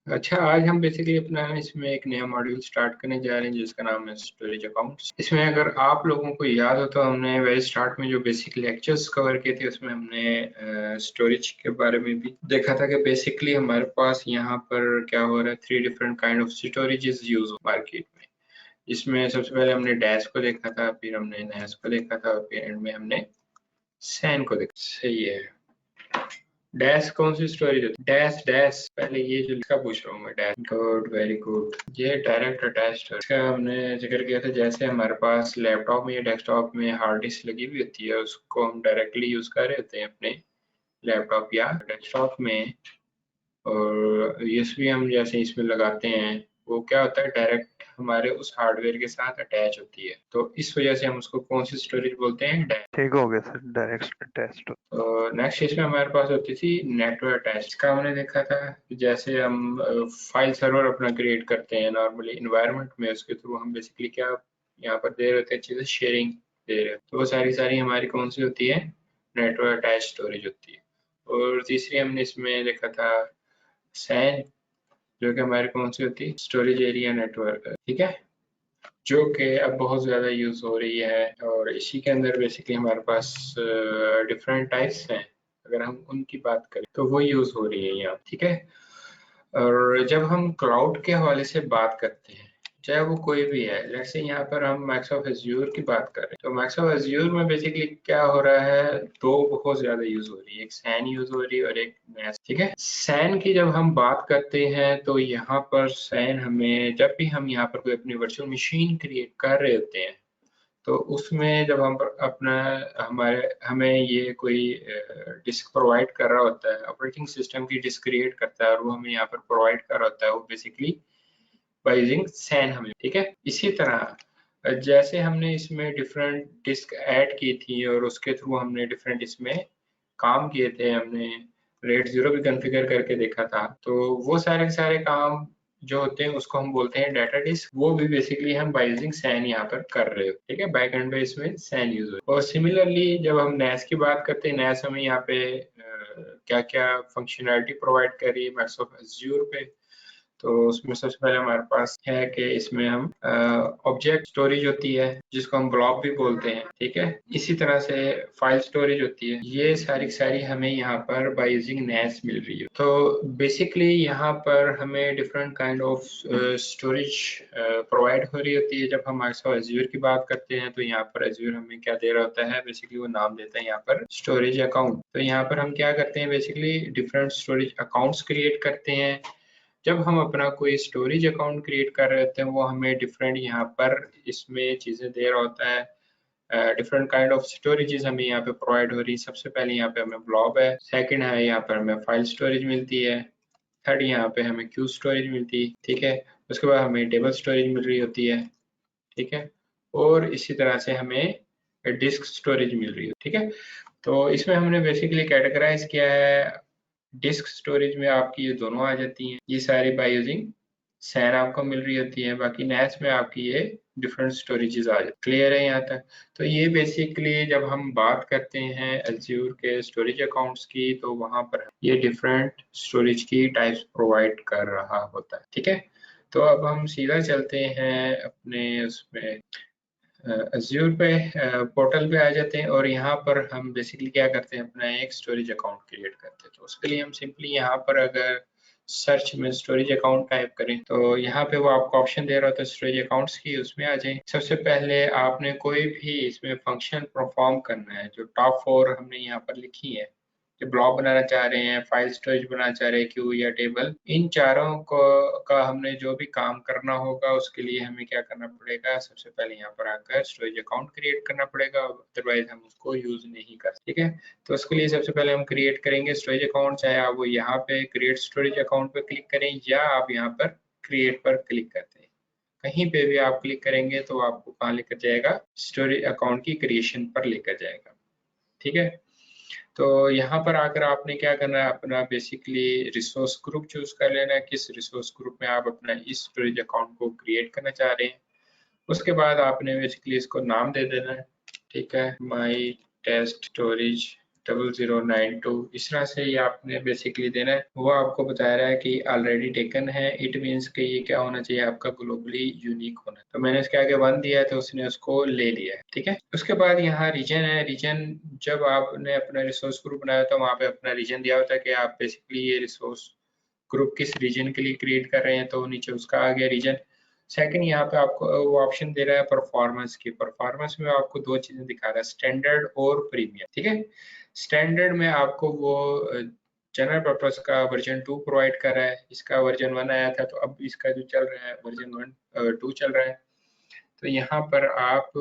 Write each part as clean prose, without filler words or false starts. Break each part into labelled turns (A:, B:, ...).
A: अच्छा, आज हम बेसिकली अपना इसमें एक नया मॉड्यूल स्टार्ट करने जा रहे हैं जिसका नाम है स्टोरेज अकाउंट्स। इसमें अगर आप लोगों को याद हो तो हमने वेरी स्टार्ट में जो बेसिक लेक्चर्स कवर किए थे उसमें हमने स्टोरेज के बारे में भी देखा था कि बेसिकली हमारे पास यहाँ पर क्या हो रहा है, 3 different kind of storages use market में। इसमें सबसे पहले हमने डैश को देखा था, फिर हमने नैस को देखा था और फिर एंड में हमने सैन को देखा। सही है। डैश कौन सी स्टोरेज होती है? डैश डैश पहले ये जो लिखा पूछ रहा हूँ मैं। Dash, good, very good. ये डायरेक्ट अटैच्ड है। इसका हमने जिक्र किया था, जैसे हमारे पास लैपटॉप में या डेस्कटॉप में हार्ड डिस्क लगी हुई होती है, उसको हम डायरेक्टली यूज कर रहे होते हैं अपने लैपटॉप या डेस्कटॉप में, और यूएसबी हम जैसे इसमें लगाते हैं वो क्या होता है, डायरेक्ट हमारे उस हार्डवेयर के साथ अटैच होती है। तो इस वजह से हम उसको कौन सी स्टोरेज बोलते हैं?
B: ठीक हो गया सर, डायरेक्ट टेस्ट।
A: नेक्स्ट इसमें हमारे पास होती थी नेटवर्क अटैच का। हमने देखा था जैसे हम फाइल सर्वर अपना क्रिएट करते हैं नॉर्मली इन्वायरमेंट में, उसके थ्रू हम बेसिकली क्या यहाँ पर दे रहे होते हैं चीजें, शेयरिंग दे रहे हैं। तो वो सारी सारी हमारी कौन सी होती है? नेटवर्क अटैच स्टोरेज होती है। और तीसरी हमने इसमें देखा था सैन, जो कि हमारी कौन सी होती है? Storage area network. ठीक है, जो कि अब बहुत ज़्यादा यूज़ हो रही है, और इसी के अंदर बेसिकली हमारे पास डिफरेंट टाइप्स हैं। अगर हम उनकी बात करें तो वो यूज़ हो रही है यहाँ। ठीक है, और जब हम क्लाउड के हवाले से बात करते हैं, चाहे वो कोई भी है, जैसे यहाँ पर हम माइक्रोसॉफ्ट एज्योर की बात कर रहे हैं, तो माइक्रोसॉफ्ट एज्योर में बेसिकली क्या हो रहा है, दो बहुत ज्यादा यूज हो रही है, एक सैन यूज हो रही है और एक नैस। ठीक है, सैन की जब हम बात करते हैं तो यहाँ पर सैन हमें, जब भी हम यहाँ पर कोई अपनी वर्चुअल मशीन क्रिएट कर रहे होते हैं, तो उसमें जब हम अपना हमारे हमें ये कोई डिस्क प्रोवाइड कर रहा होता है, ऑपरेटिंग सिस्टम की डिस्क क्रिएट करता है और वो हमें यहाँ पर प्रोवाइड कर रहा होता है, वो बेसिकली बाय यूजिंग सैन हमें। ठीक है, इसी तरह जैसे हमने इसमें डिफरेंट डिस्क ऐड की थी और उसके थ्रू हमने डिफरेंट इसमें काम किए थे, हमने रेट 0 भी कॉन्फ़िगर करके देखा था, तो वो सारे के सारे काम जो होते हैं उसको हम बोलते हैं डाटा डिस्क। वो भी बेसिकली हम बाय यूजिंग सैन यहाँ पर कर रहे हो। ठीक है, बैक एंड पे इसमें सैन यूज हो। और सिमिलरली जब हम नैस की बात करते हैं, नैस हमें यहाँ पे क्या क्या फंक्शनैलिटी प्रोवाइड कर रही है माइक्रोसॉफ्ट एज्योर पे, तो उसमें सबसे पहले हमारे पास है कि इसमें हम ऑब्जेक्ट स्टोरेज होती है जिसको हम ब्लॉक भी बोलते हैं। ठीक है, इसी तरह से फाइल स्टोरेज होती है। ये सारी सारी हमें यहाँ पर बाय यूजिंग नैस मिल रही है। तो बेसिकली यहाँ पर हमें different kind of storage provide हो रही होती है। जब हम माइक्रोसॉफ्ट एज्योर की बात करते हैं तो यहाँ पर एज्योर हमें क्या दे रहा होता है, बेसिकली वो नाम देता है यहाँ पर स्टोरेज अकाउंट। तो यहाँ पर हम क्या करते हैं, basically different storage accounts create करते हैं। जब हम अपना कोई स्टोरेज अकाउंट क्रिएट कर रहे होते हैं, वो हमें डिफरेंट यहाँ पर इसमें चीजें दे रहा होता है। डिफरेंट काइंड ऑफ स्टोरेजेस हमें यहाँ पे प्रोवाइड हो रही है। सबसे पहले यहाँ पे हमें ब्लॉब है, सेकंड है यहाँ पर हमें फाइल स्टोरेज मिलती है, थर्ड यहाँ पे हमें क्यू स्टोरेज मिलती है। ठीक है, उसके बाद हमें टेबल स्टोरेज मिल रही होती है। ठीक है, और इसी तरह से हमें डिस्क स्टोरेज मिल रही है। ठीक है, तो इसमें हमने बेसिकली कैटेगराइज किया है। डिस्क स्टोरेज में आपकी ये दोनों आ जाती हैं, ये सारी बाय यूजिंग सैन आपको मिल रही होती है। बाकी नैस में आपकी ये डिफरेंट स्टोरेजेस आ जाती। क्लियर है यहाँ तक? तो ये बेसिकली जब हम बात करते हैं एज्योर के स्टोरेज अकाउंट्स की, तो वहां पर ये डिफरेंट स्टोरेज की टाइप्स प्रोवाइड कर रहा होता है। ठीक है, तो अब हम सीधा चलते हैं अपने उसमें एज्योर पे, पोर्टल पे आ जाते हैं, और यहाँ पर हम बेसिकली क्या करते हैं, अपना एक स्टोरेज अकाउंट क्रिएट करते हैं। तो उसके लिए हम सिंपली यहाँ पर अगर सर्च में स्टोरेज अकाउंट टाइप करें तो यहाँ पे वो आपको ऑप्शन दे रहा होता है स्टोरेज अकाउंट्स की, उसमें आ जाए। सबसे पहले आपने कोई भी इसमें फंक्शन परफॉर्म करना है। जो टॉप 4 हमने यहाँ पर लिखी है, जो ब्लॉक बनाना चाह रहे हैं, फाइल स्टोरेज बनाना चाह रहे हैं, क्यू या टेबल, इन चारों को का हमने जो भी काम करना होगा उसके लिए हमें क्या करना पड़ेगा, सबसे पहले यहाँ पर आकर स्टोरेज अकाउंट क्रिएट करना पड़ेगा, अदरवाइज हम उसको यूज नहीं कर। ठीक है, तो उसके लिए सबसे पहले हम क्रिएट करेंगे स्टोरेज अकाउंट। चाहे आप वो यहाँ पे क्रिएट स्टोरेज अकाउंट पे क्लिक करें या आप यहाँ पर क्रिएट पर क्लिक करते हैं, कहीं पे भी आप क्लिक करेंगे तो आपको कहाँ लेकर जाएगा, स्टोरेज अकाउंट की क्रिएशन पर लेकर जाएगा। ठीक है, तो यहाँ पर आकर आपने क्या करना है, अपना बेसिकली रिसोर्स ग्रुप चूज कर लेना है, किस रिसोर्स ग्रुप में आप अपना इस स्टोरेज अकाउंट को क्रिएट करना चाह रहे हैं। उसके बाद आपने बेसिकली इसको नाम दे देना है। ठीक है, माई टेस्ट स्टोरेज 0092 इस तरह से ये आपने बेसिकली देना है। वो आपको बता रहा है कि ऑलरेडी टेकन है, इट मीन्स कि ये क्या होना चाहिए आपका ग्लोबली यूनिक होना। तो मैंने इसके आगे 1 दिया है तो उसने उसको ले लिया है, ठीक है। उसके बाद यहाँ रीजन है। रीजन जब आपने अपना रिसोर्स ग्रुप बनाया तो वहाँ पे अपना रीजन दिया होता है कि आप बेसिकली ये रिसोर्स ग्रुप किस रीजन के लिए क्रिएट कर रहे हैं, तो नीचे उसका आ गया रीजन। सेकंड यहाँ पे आपको वो ऑप्शन दे रहा है परफॉर्मेंस की। परफॉर्मेंस में आपको 2 चीजें दिखा रहा है, स्टैंडर्ड और प्रीमियम, ठीक है। स्टैंडर्ड में आपको वो जनरल पर्पस का वर्जन 2 प्रोवाइड कर रहा है। इसका वर्जन 1 आया था, तो अब इसका जो चल रहा है वर्जन 2 चल रहा है, तो यहाँ पर आप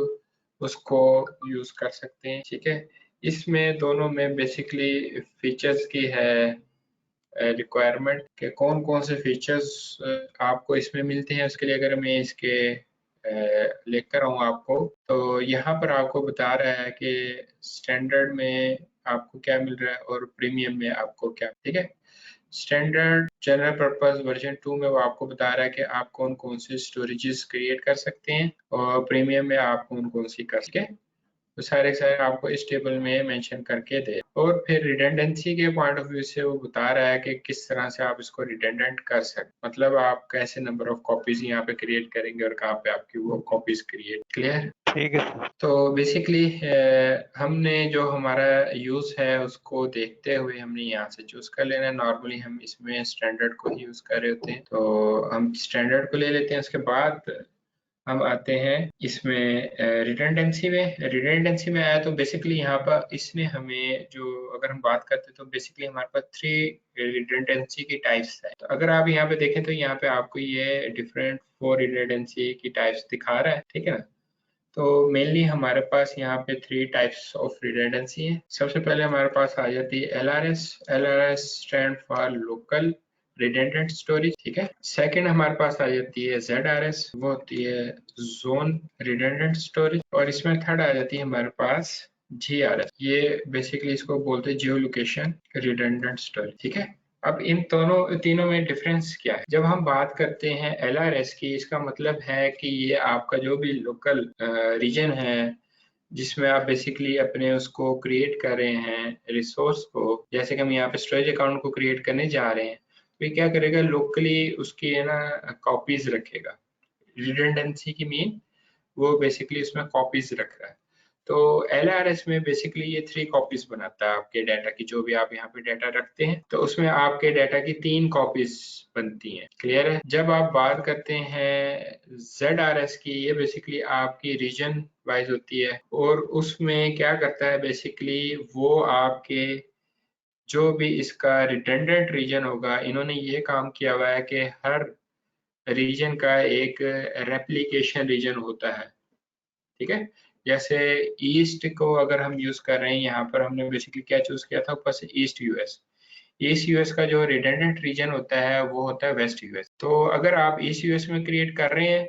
A: उसको यूज कर सकते हैं, ठीक है। इसमें दोनों में बेसिकली फीचर्स की है रिक्वायरमेंट के कौन कौन से फीचर्स आपको इसमें मिलते हैं। उसके लिए अगर मैं इसके लेकर आऊँ आपको, तो यहाँ पर आपको बता रहा है कि स्टैंडर्ड में आपको क्या मिल रहा है और प्रीमियम में आपको क्या, ठीक है। स्टैंडर्ड जनरल पर्पस वर्जन 2 में वो आपको बता रहा है कि आप कौन कौन से स्टोरेजेस क्रिएट कर सकते हैं, और प्रीमियम में आप कौन कौन सी कर सकते हैं। तो सारे सारे आपको इस टेबल में मेंशन करके दे। और फिर रिडंडेंसी के पॉइंट ऑफ व्यू से वो बता रहा है कि किस तरह से आप इसको रिडंडेंट कर सकते, मतलब आप कैसे नंबर ऑफ कॉपीज यहाँ पे क्रिएट करेंगे और कहाँ पे आपकी वो कॉपीज क्रिएट। क्लियर?
B: ठीक है सर।
A: तो बेसिकली हमने जो हमारा यूज है उसको देखते हुए हमने यहाँ से चूज कर लेना है। नॉर्मली हम इसमें स्टैंडर्ड को ही यूज कर रहे होते हैं, तो हम स्टैंडर्ड को ले लेते हैं। उसके बाद हम आते हैं इसमें रिडंडेंसी में। रिडंडेंसी में आया तो बेसिकली यहाँ पर इसने हमें जो, अगर हम बात करते हैं तो बेसिकली हमारे पास 3 रिडंडेंसी की टाइप्स है। तो अगर आप यहाँ पे देखें तो यहाँ पे आपको ये डिफरेंट 4 रिडंडेंसी की टाइप्स दिखा रहा है, ठीक है ना। तो मेनली हमारे पास यहाँ पे 3 टाइप्स ऑफ रिडंडेंसी है। सबसे पहले हमारे पास आ जाती है LRS। LRS stand for local redundant storage, ठीक है। सेकंड हमारे पास आ जाती है ZRS, वो होती है जोन रिडंडेंट स्टोरेज। और इसमें थर्ड आ जाती है हमारे पास GRS, ये बेसिकली इसको बोलते हैं जियो लोकेशन रिडंडेंट स्टोरेज, ठीक है। अब इन दोनों तीनों में डिफरेंस क्या है। जब हम बात करते हैं LRS की, इसका मतलब है कि ये आपका जो भी लोकल रीजन है जिसमें आप बेसिकली अपने उसको क्रिएट कर रहे हैं रिसोर्स को, जैसे कि हम यहाँ पे स्टोरेज अकाउंट को क्रिएट करने जा रहे हैं, तो ये क्या करेगा, लोकली उसकी है ना कॉपीज रखेगा। रिडंडेंसी की मीन वो बेसिकली उसमें कॉपीज रख रहा है। तो LRS में बेसिकली ये 3 कॉपीज बनाता है आपके डाटा की। जो भी आप यहाँ पे डाटा रखते हैं तो उसमें आपके डाटा की 3 कॉपीज बनती हैं। क्लियर है? जब आप बात करते हैं ZRS की, ये बेसिकली आपकी रीजन वाइज होती है, और उसमें क्या करता है बेसिकली वो आपके जो भी इसका रिडंडेंट रीजन होगा, इन्होंने ये काम किया हुआ है कि हर रीजन का एक रेप्लिकेशन रीजन होता है, ठीक है। जैसे ईस्ट को अगर हम यूज कर रहे हैं, यहाँ पर हमने बेसिकली क्या चूज किया था ऊपर से, ईस्ट यूएस। ईस्ट यूएस का जो रिडंडेंट रीजन होता है वो होता है वेस्ट यूएस। तो अगर आप ईस्ट यूएस में क्रिएट कर रहे हैं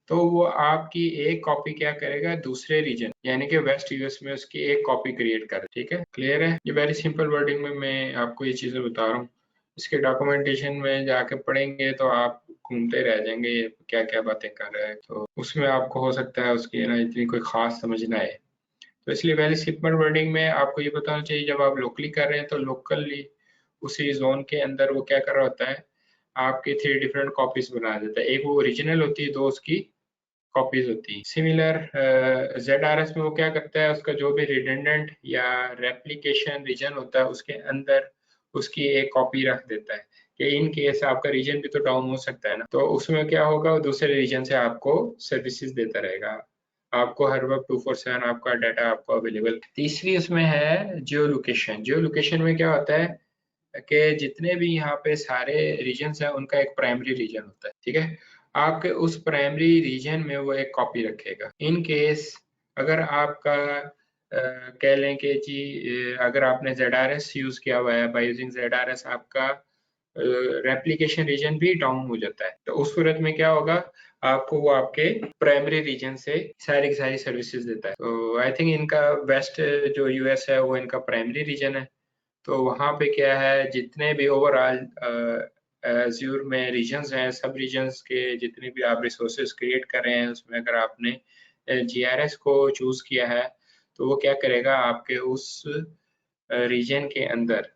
A: तो वो आपकी एक कॉपी क्या करेगा दूसरे रीजन यानी कि वेस्ट यूएस में उसकी एक कॉपी क्रिएट कर, ठीक है। क्लियर है? ये वेरी सिंपल वर्डिंग में मैं आपको ये चीजें बता रहा हूँ। इसके डॉक्यूमेंटेशन में जाके पढ़ेंगे तो आप घूमते रह जाएंगे ये क्या क्या बातें कर रहा है, तो उसमें आपको हो सकता है उसकी ना इतनी कोई खास समझ ना आए। तो इसलिए वेरी सिंपल वर्डिंग में आपको ये बताना चाहिए, जब आप लोकली कर रहे हैं तो लोकली उसी जोन के अंदर वो क्या कर रहा होता है, आपकी 3 डिफरेंट कॉपीज बना देता है। एक वो ओरिजिनल होती है, 2 उसकी कॉपीज होती है। सिमिलर ZRS में वो क्या करता है, उसका जो भी रिडंडेंट या रेप्लिकेशन रीजन होता है उसके अंदर उसकी एक कॉपी रख देता है कि इन केस आपका रीजन भी तो डाउन हो सकता है ना, तो उसमें क्या होगा, वो दूसरे रीजन से आपको सर्विसेज देता रहेगा, आपको हर वक्त 247 आपका डाटा आपको अवेलेबल। तीसरी उसमें है जियो लोकेशन। जियो लोकेशन में क्या होता है कि जितने भी यहाँ पे सारे रीजन्स हैं उनका एक प्राइमरी रीजन होता है, ठीक है। आपके उस प्राइमरी रीजन में वो एक कॉपी रखेगा। इन केस अगर आपका कह लें कि जी अगर आपने ZRS यूज किया हुआ है, बाय यूजिंग ZRS आपका रेप्लिकेशन रीजन भी डाउन हो जाता है, तो उस सूरत में क्या होगा, आपको वो आपके प्राइमरी रीजन से सारी की सारी सर्विसेज देता है। तो आई थिंक इनका वेस्ट जो यूएस है वो इनका प्राइमरी रीजन है। तो वहाँ पे क्या है, जितने भी ओवरऑल एज्योर में रीजन्स हैं, सब रीजन्स के जितने भी आप रिसोर्सेज क्रिएट कर रहे हैं उसमें अगर आपने GRS को चूज किया है तो वो क्या करेगा, आपके उस रीजन के अंदर,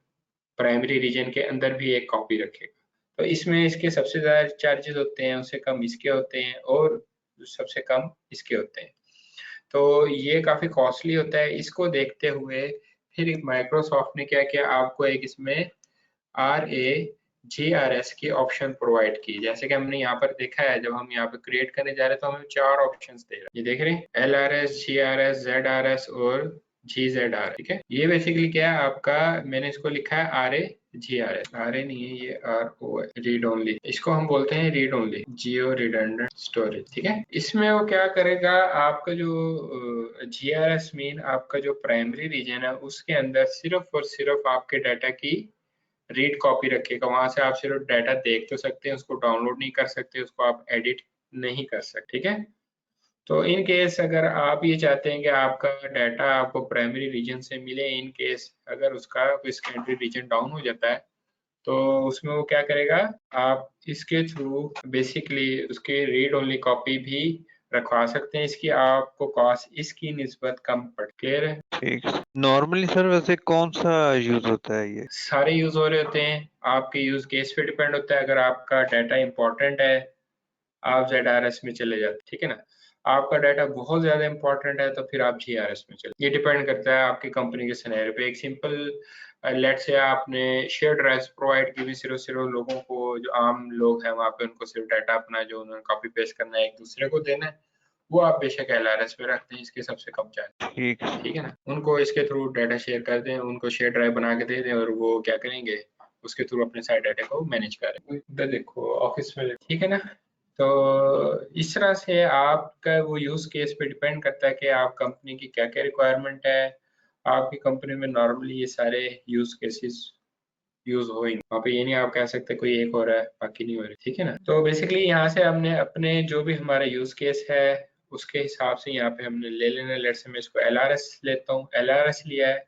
A: प्राइमरी रीजन के अंदर भी एक कॉपी रखेगा। तो इसमें इसके सबसे ज़्यादा चार्जेस होते हैं, उससे कम इसके होते हैं, और सबसे कम इसके होते हैं। तो ये काफ़ी कॉस्टली होता है। इसको देखते हुए फिर माइक्रोसॉफ्ट ने क्या किया, आपको एक इसमें RAGRS की ऑप्शन प्रोवाइड की। जैसे कि हमने यहाँ पर देखा है, जब हम यहाँ पे क्रिएट करने जा रहे हैं तो हमें 4 ऑप्शंस दे रहा है। ये देख रहे हैं, LRS, GRS, ZRS और GZR। ठीक है, ये बेसिकली क्या है आपका, मैंने इसको लिखा है RAGRS। RA नहीं है, ये RO है, रीड ओनली। इसको हम बोलते हैं रीड ओनली, जियो रिडंडेंट स्टोरेज। ठीक है, इसमें वो क्या करेगा, आपका जो GRS मीन आपका जो प्राइमरी रीजन है उसके अंदर सिर्फ और सिर्फ आपके डाटा की रीड कॉपी रखेगा। वहां से आप सिर्फ डाटा देख तो सकते हैं, उसको डाउनलोड नहीं कर सकते, उसको आप एडिट नहीं कर सकते। ठीक है, तो इन केस अगर आप ये चाहते हैं कि आपका डाटा आपको प्राइमरी रीजन से मिले, इन केस अगर उसका कोई सेकेंडरी रीजन डाउन हो जाता है, तो उसमें वो क्या करेगा, आप इसके थ्रू बेसिकली उसके रीड ओनली कॉपी भी रखवा सकते हैं। इसकी आपको कॉस्ट इसकी निस्बत कम पड़। क्लियर है?
B: ठीक है। नॉर्मली सर वैसे कौन सा यूज होता है ये?
A: सारे यूज हो रहे होते हैं, आपके यूज केस पे डिपेंड होता है। अगर आपका डाटा इंपॉर्टेंट है, आप ZRS में चले जाते, ठीक है ना। आपका डाटा बहुत ज्यादा इंपॉर्टेंट है तो फिर आप GRS में चले। ये डिपेंड करता है आपकी कंपनी के सिनेरियो पे। एक सिंपल लेट से आपने शेयर ड्राइव्स प्रोवाइड की हुई सिर्फ सिर्फ लोगों को, जो आम लोग हैं वहाँ पे, उनको सिर्फ डाटा अपना जो उन्होंने कॉपी पेस्ट करना है एक दूसरे को देना है, वो आप बेशक LRS पे रखते हैं, इसके सबसे कम चार्ज।
B: ठीक
A: ठीक है ना, उनको इसके थ्रू डाटा शेयर कर दें, उनको शेयर ड्राइव बना के दे दें, और वो क्या करेंगे, उसके थ्रू अपने सारे डाटा को मैनेज करें। इधर देखो ऑफिस में, ठीक है ना। तो इस तरह से आपका वो यूज केस पे डिपेंड करता है कि आप कंपनी की क्या क्या रिक्वायरमेंट है। आपकी कंपनी में नॉर्मली ये सारे यूज केसेस यूज हो ही नहीं, वहाँ पे ये नहीं आप कह सकते कोई एक हो रहा है बाकी नहीं हो रही। ठीक है ना, तो बेसिकली यहाँ से हमने अपने जो भी हमारा यूज केस है उसके हिसाब से यहाँ पे हमने ले लेना। लेट से मैं इसको LRS लेता हूँ, LRS लिया है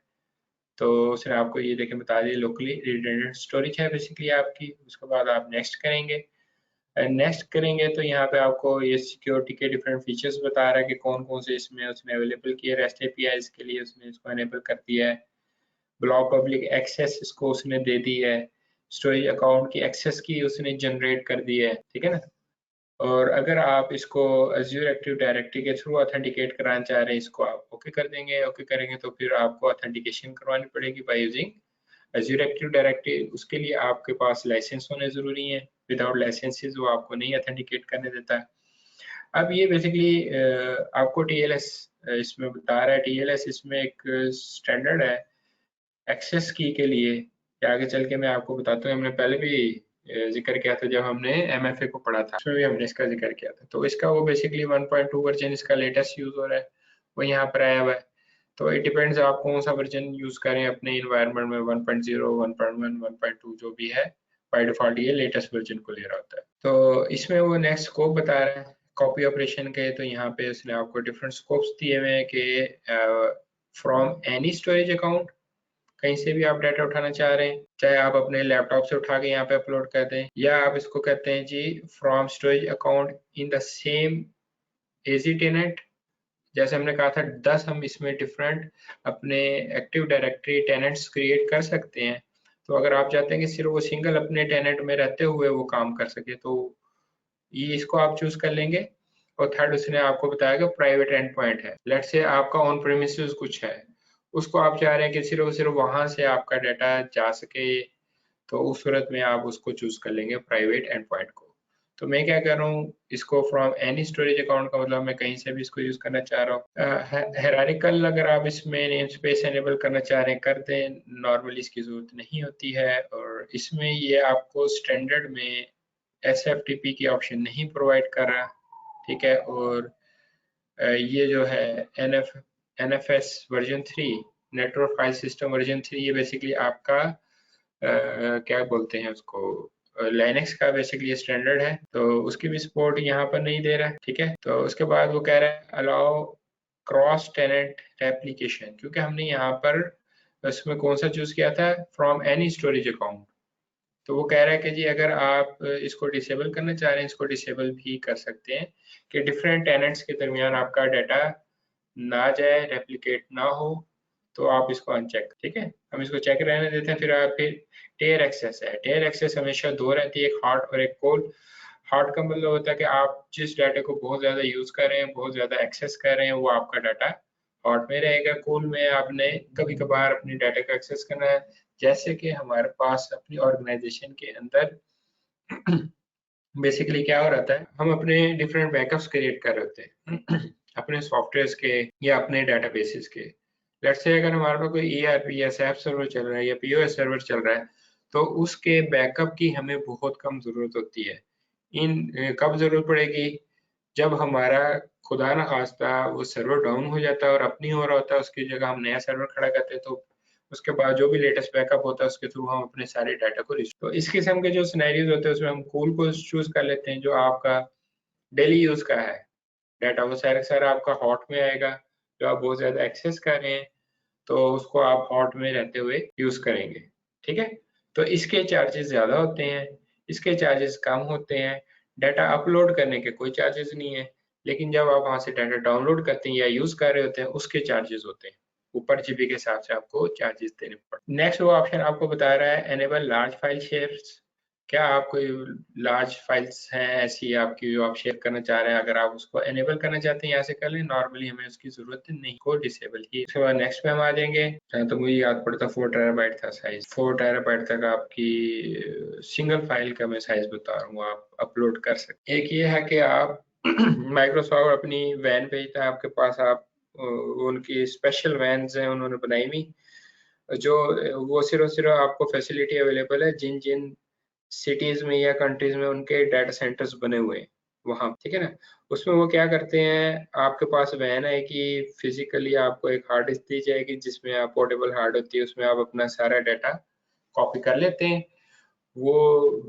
A: तो उसने आपको ये देखे बता दिया, लोकली रिडंडेंट स्टोरेज है बेसिकली आपकी। उसके बाद आप नेक्स्ट करेंगे, नेक्स्ट करेंगे तो यहाँ पे आपको ये सिक्योरिटी के डिफरेंट फीचर्स बता रहा है कि कौन कौन से इसमें उसने अवेलेबल किए। REST APIs के लिए उसने इसको एनेबल कर दिया है, ब्लॉक पब्लिक एक्सेस इसको उसने दे दी है, स्टोरेज अकाउंट की एक्सेस की उसने जनरेट कर दी है। ठीक है ना, और अगर आप इसको Azure एक्टिव डायरेक्टरी के थ्रू ऑथेंटिकेट कराना चाह रहे हैं, इसको आप ओके कर देंगे। ओके करेंगे तो फिर आपको ऑथेंटिकेशन करवानी पड़ेगी by using Azure active directory. उसके लिए आपके पास लाइसेंस होने जरूरी है, विदाउट लाइसेंसेस वो आपको नहीं ऑथेंटिकेट करने देता है। अब ये बेसिकली आपको TLS इसमें बता रहा है। TLS इसमें एक स्टैंडर्ड है एक्सेस की के लिए, या आगे चल के मैं आपको बताता हूँ। हमने पहले भी जिक्र किया था जब हमने MFA को पढ़ा था, उसमें भी हमने इसका जिक्र किया था। तो इसका वो बेसिकली 1.2 वर्जन इसका लेटेस्ट यूज हो रहा है, वो यहाँ पर आया हुआ है। तो इट डिपेंड्स आप कौन सा वर्जन यूज करें अपने इन्वायरमेंट में, 1.0, 1.1, 1.2 जो भी है, बाय डिफॉल्ट ये लेटेस्ट वर्जन को ले रहा होता है। तो इसमें वो नेक्स्ट स्कोप बता रहा है कॉपी ऑपरेशन के। तो यहाँ पे उसने आपको डिफरेंट स्कोप्स दिए हुए हैं कि फ्रॉम एनी स्टोरेज अकाउंट, कहीं से भी आप डाटा उठाना चाह रहे हैं, चाहे आप अपने लैपटॉप से उठा के यहाँ पे अपलोड कर दें, या आप इसको कहते हैं जी from storage account in the same AG tenant. जैसे हमने कहा था 10 हम इसमें डिफरेंट अपने एक्टिव डायरेक्टरी टेनेंट्स क्रिएट कर सकते हैं। तो अगर आप चाहते हैं कि सिर्फ वो सिंगल अपने टेनेंट में रहते हुए वो काम कर सके, तो ये इसको आप चूज कर लेंगे। और थर्ड उसने आपको बताया कि प्राइवेट एंड पॉइंट है। लेट से आपका ऑन प्रेमिसेस कुछ है, उसको आप चाह रहे हैं कि सिर्फ सिर्फ वहां से आपका डाटा जा सके, तो उस सूरत में आप उसको चूज कर लेंगे प्राइवेट एंड पॉइंट को। तो मैं क्या कर रहा हूँ, इसको फ्रॉम एनी स्टोरेज अकाउंट का मतलब मैं कहीं से भी इसको यूज करना चाह रहा हूँ। हायरार्किकल अगर आप इसमें नेम स्पेस एनेबल करना चाह रहे हैं कर दें, नॉर्मली इसकी जरूरत नहीं होती है। और इसमें ये आपको स्टैंडर्ड में SFTP की ऑप्शन नहीं प्रोवाइड कर रहा, ठीक है। और ये जो है NFS version 3, network file system version 3, ये बेसिकली आपका क्या बोलते हैं उसको, लाइनेक्स का बेसिकली स्टैंडर्ड है, तो उसकी भी सपोर्ट यहाँ पर नहीं दे रहा है। ठीक है, तो उसके बाद वो कह रहा है अलाउ क्रॉस टेनेंट रेप्लिकेशन, क्योंकि हमने यहाँ पर उसमें कौन सा चूज किया था, फ्रॉम एनी स्टोरेज अकाउंट। तो वो कह रहा है कि जी अगर आप इसको डिसेबल करना चाह रहे हैं, इसको डिसेबल भी कर सकते हैं कि डिफरेंट टेनेंट्स के दरमियान आपका डाटा ना जाए, रेप्लिकेट ना हो। तो आप इसको अनचेक, ठीक है, हम इसको चेक रहने देते हैं। फिर आप फिर टेयर एक्सेस है, टेयर एक्सेस हमेशा दो रहती है, एक हॉट और एक कोल्ड। हॉट का मतलब होता है कि आप जिस डाटा को बहुत ज़्यादा यूज़ कर रहे हैं, बहुत ज़्यादा एक्सेस कर रहे हैं, वो आपका डाटा हॉट में रहेगा। कूल में आपने कभी कभार अपनी डाटा को एक्सेस करना है, जैसे कि हमारे पास अपनी ऑर्गेनाइजेशन के अंदर बेसिकली क्या हो रहा है, हम अपने डिफरेंट बैकअप्स क्रिएट कर रहे होते हैं अपने सॉफ्टवेयर्स के या अपने डेटाबेसेस के। लेट्स से अगर हमारे पास कोई ईआरपी या सैप सर्वर चल रहा है या पीओएस सर्वर चल रहा है, तो उसके बैकअप की हमें बहुत कम ज़रूरत होती है। कब ज़रूरत पड़ेगी, जब हमारा खुदा ना खास्ता वो सर्वर डाउन हो जाता है और अपनी हो रहा होता है, उसकी जगह हम नया सर्वर खड़ा करते हैं, तो उसके बाद जो भी लेटेस्ट बैकअप होता है उसके थ्रू हम अपने सारे डाटा को तो इस किस्म के जो सिनेरियोज होते हैं उसमें हम कूल को चूज कर लेते हैं, जो आपका डेली यूज का है डाटा, वो सारा सारा आपका हॉट में आएगा। जो आप बहुत ज्यादा एक्सेस कर रहे हैं तो उसको आप हॉट में रहते हुए यूज करेंगे, ठीक है। तो इसके चार्जेस ज्यादा होते हैं, इसके चार्जेस कम होते हैं। डाटा अपलोड करने के कोई चार्जेस नहीं है, लेकिन जब आप वहां से डाटा डाउनलोड करते हैं या यूज कर रहे होते हैं उसके चार्जेस होते हैं, ऊपर जीबी के हिसाब से आपको चार्जेस देने पड़ते हैं। नेक्स्ट वो ऑप्शन आपको बता रहा है एनेबल लार्ज फाइल शेयर्स। क्या आप कोई लार्ज फाइल्स हैं ऐसी आपकी जो आप शेयर करना चाह रहे हैं, अगर आप उसको एनेबल करना चाहते हैं यहाँ से कर लें, नॉर्मली हमें उसकी जरूरत नहीं को डिसेबल की। उसके बाद नेक्स्ट पे हम आ जाएंगे। तो मुझे याद पड़ता 4 टेराबाइट था साइज, 4 टेराबाइट तक आपकी सिंगल फाइल का मैं साइज बता रहा हूँ, आप अपलोड कर सकते। एक ये है कि आप माइक्रोसॉफ्ट अपनी वैन भेजता है आपके पास, आप उनकी स्पेशल वैन्स हैं उन्होंने बनाई हुई, जो वो सिर्फ आपको फैसिलिटी अवेलेबल है जिन जिन सिटीज में या कंट्रीज में उनके डाटा सेंटर्स बने हुए हैं वहाँ, ठीक है ना। उसमें वो क्या करते हैं, आपके पास वैन है कि फिजिकली आपको एक हार्ड डिस्क दी जाएगी जिसमें आप पोर्टेबल हार्ड होती है, उसमें आप अपना सारा डाटा कॉपी कर लेते हैं, वो